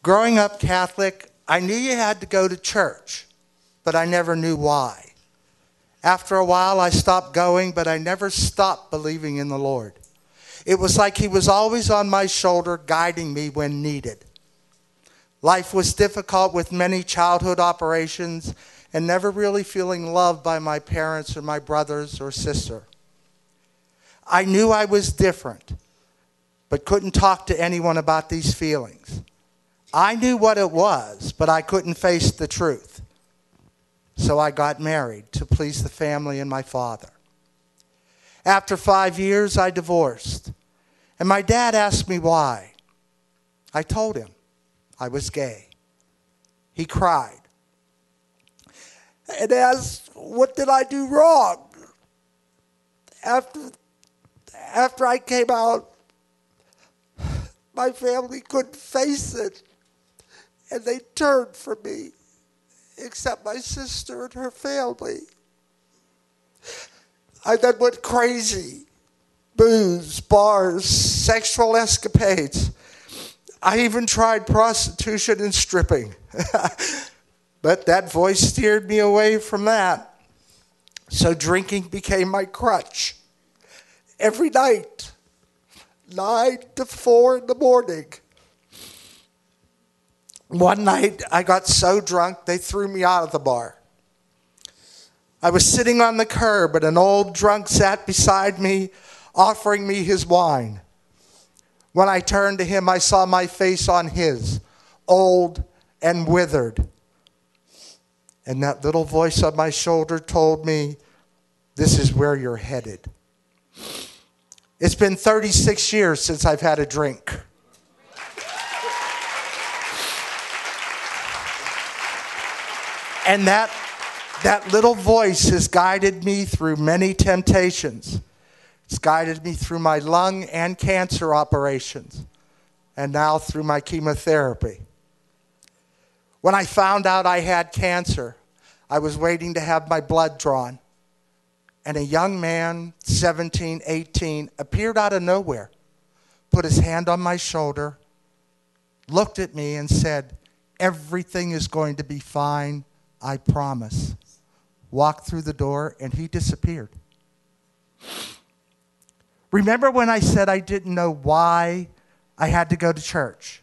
Growing up Catholic, I knew you had to go to church, but I never knew why. After a while, I stopped going, but I never stopped believing in the Lord. It was like he was always on my shoulder, guiding me when needed. Life was difficult with many childhood operations and never really feeling loved by my parents or my brothers or sister. I knew I was different, but couldn't talk to anyone about these feelings. I knew what it was, but I couldn't face the truth. So I got married to please the family and my father. After 5 years, I divorced. And my dad asked me why. I told him I was gay. He cried and asked, what did I do wrong? After I came out, my family couldn't face it, and they turned from me, except my sister and her family. I then went crazy. Booze, bars, sexual escapades. I even tried prostitution and stripping. But that voice steered me away from that. So drinking became my crutch. Every night, 9 to 4 in the morning. One night, I got so drunk, they threw me out of the bar. I was sitting on the curb, and an old drunk sat beside me, offering me his wine. When I turned to him, I saw my face on his, old and withered. And that little voice on my shoulder told me, this is where you're headed. It's been 36 years since I've had a drink. And that little voice has guided me through many temptations. It's guided me through my lung and cancer operations, and now through my chemotherapy. When I found out I had cancer, I was waiting to have my blood drawn. And a young man, 17, 18, appeared out of nowhere, put his hand on my shoulder, looked at me and said, everything is going to be fine, I promise. Walked through the door and he disappeared. Remember when I said I didn't know why I had to go to church?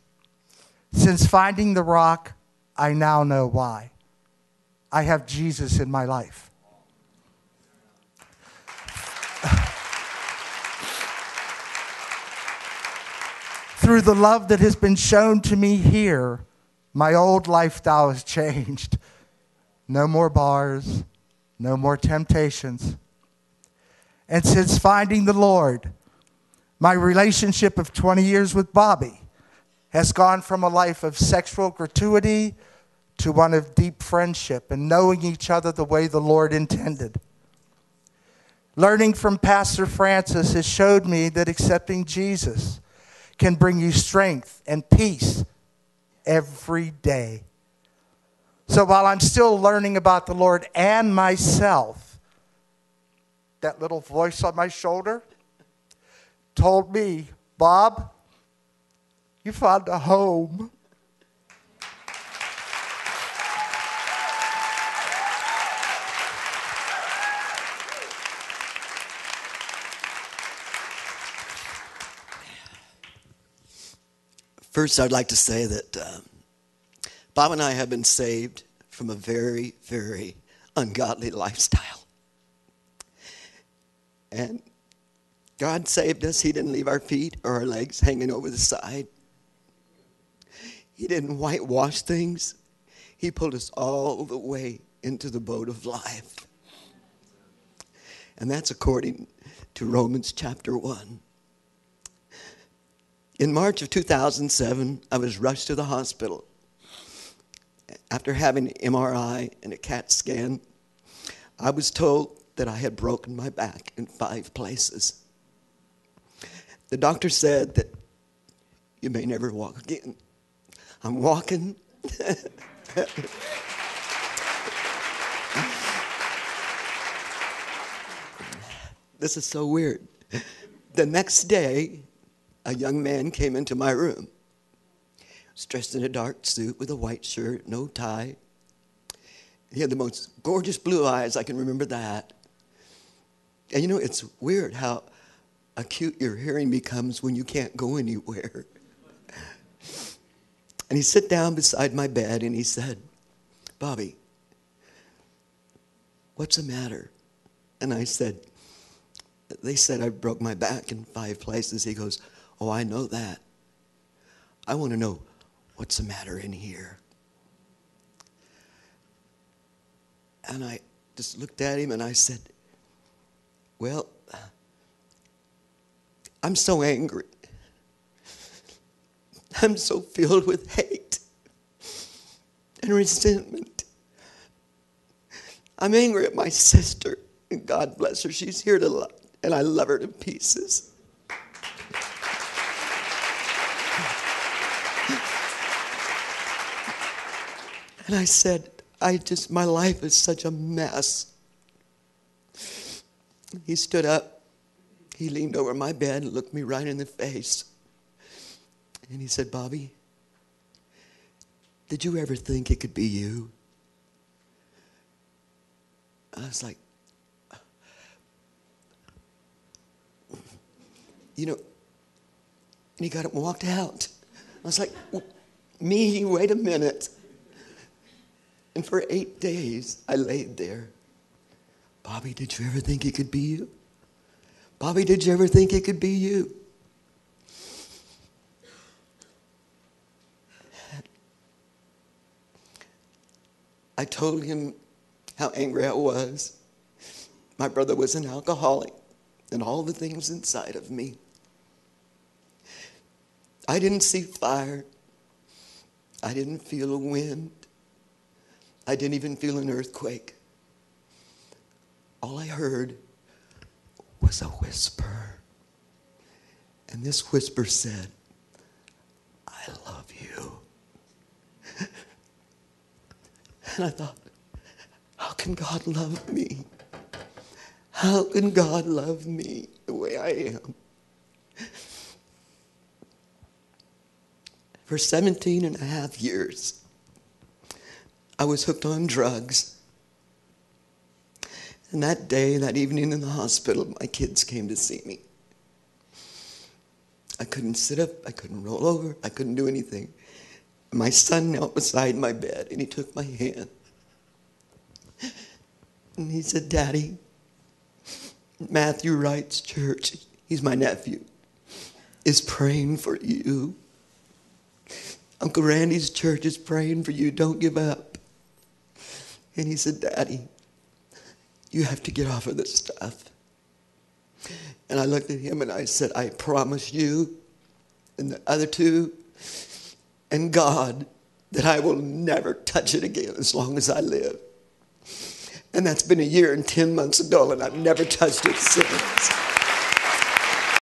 Since finding the rock, I now know why. I have Jesus in my life. Through the love that has been shown to me here, my old lifestyle has changed. No more bars, no more temptations. And since finding the Lord, my relationship of 20 years with Bobby has gone from a life of sexual gratuity to one of deep friendship and knowing each other the way the Lord intended. Learning from Pastor Francis has showed me that accepting Jesus can bring you strength and peace every day. So while I'm still learning about the Lord and myself, that little voice on my shoulder told me, Bob, you found a home. First, I'd like to say that Bob and I have been saved from a very, very ungodly lifestyle. And God saved us. He didn't leave our feet or our legs hanging over the side. He didn't whitewash things. He pulled us all the way into the boat of life. And that's according to Romans chapter 1. In March of 2007, I was rushed to the hospital. After having an MRI and a CAT scan, I was told that I had broken my back in 5 places. The doctor said that you may never walk again. I'm walking. This is so weird. The next day, a young man came into my room. was dressed in a dark suit with a white shirt, no tie. He had the most gorgeous blue eyes. I can remember that. And you know, it's weird how acute your hearing becomes when you can't go anywhere. And he sat down beside my bed and he said, Bobby, what's the matter? And I said, they said I broke my back in 5 places. He goes, oh, I know that. I want to know what's the matter in here. And I just looked at him and I said, well, I'm so angry. I'm so filled with hate and resentment. I'm angry at my sister, and God bless her, she's here tonight, and I love her to pieces. And I said, my life is such a mess. He stood up, he leaned over my bed and looked me right in the face. And he said, Bobby, did you ever think it could be you? I was like, you know, and he got up and walked out. I was like, me, wait a minute. And for 8 days, I laid there. Bobby, did you ever think it could be you? Bobby, did you ever think it could be you? I told him how angry I was. My brother was an alcoholic and all the things inside of me. I didn't see fire. I didn't feel a wind. I didn't even feel an earthquake. All I heard was a whisper. And this whisper said, I love you. And I thought, how can God love me? How can God love me the way I am? For 17 and a half years, I was hooked on drugs. And that day, that evening in the hospital, my kids came to see me. I couldn't sit up, I couldn't roll over, I couldn't do anything. My son knelt beside my bed and he took my hand. And he said, Daddy, Matthew Wright's church, he's my nephew, is praying for you. Uncle Randy's church is praying for you. Don't give up. And he said, Daddy, you have to get off of this stuff. And I looked at him and I said, I promise you and the other two and God that I will never touch it again as long as I live. And that's been 1 year and 10 months ago, and I've never touched it since.